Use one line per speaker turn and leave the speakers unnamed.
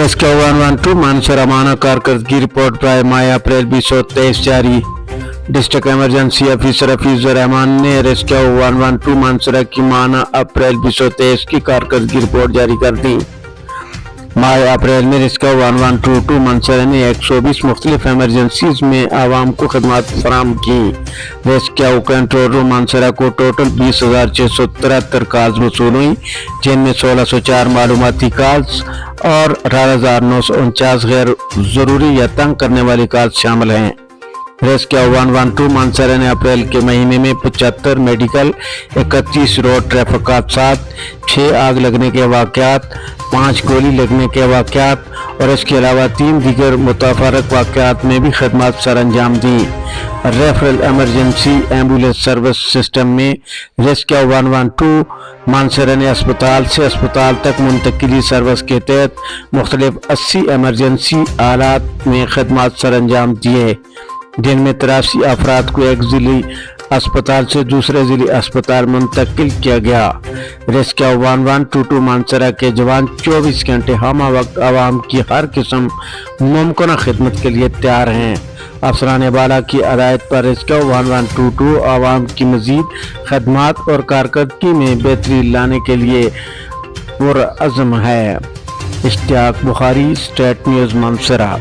Rescue 112 Mansar अमाना कारकर्दगी report प्राय माह अप्रैल 2023 जारी। District emergency officer Hafeezur Rahman ने रेस्क्यू 112 मानसरा की माह अप्रैल 2023 की कारकर्दगी रिपोर्ट जारी कर दी। माह अप्रैल में रेस्क्यू 112 मानसरा ने 120 मुख्तलिफ एमरजेंसीज में आवाम को खदमात फराम की। रेस्क्यू कंट्रोल रूम मानसरा को टोटल 20,673 कॉल्स वसूल हुई, जिनमें 1,604 मालूमाती कॉल्स और 18,949 गैर जरूरी या तंग करने वाली कॉल्स शामिल हैं। रेस्क्यू 112 मानसरा ने अप्रैल के महीने में 75 मेडिकल, 31 रोड ट्रैफिक हादसात, 6 आग लगने के वाक़यात, 5 गोली लगने के वाक़यात और इसके अलावा 3 दीगर मुतफरक वाक़यात में भी खदमात सर अंजाम दी। Referral emergency ambulance service system में रेस्क्यू 112 मानसरा ने अस्पताल से अस्पताल तक मुंतकिली सर्विस के तहत मुख्तलिफ 80 एमरजेंसी आलात में खदमात सर अंजाम दिए, जिनमें 83 अफराद को एक जिली अस्पताल से दूसरे जिली अस्पताल मुंतकिल किया गया। रेस्क्यू 112 मानसरा के जवान 24 घंटे हमा वक्त आवाम की हर किस्म मुमकिन खिदमत के लिए तैयार हैं। अफसरान बाला की हिदायत पर रेस्क्यू 112 आवाम की मजीद खदमात और कारकर्दगी में बेहतरी लाने के लिए पुरअज़्म है। इश्तियाक बुखारी, स्टेट न्यूज़ मानसरा।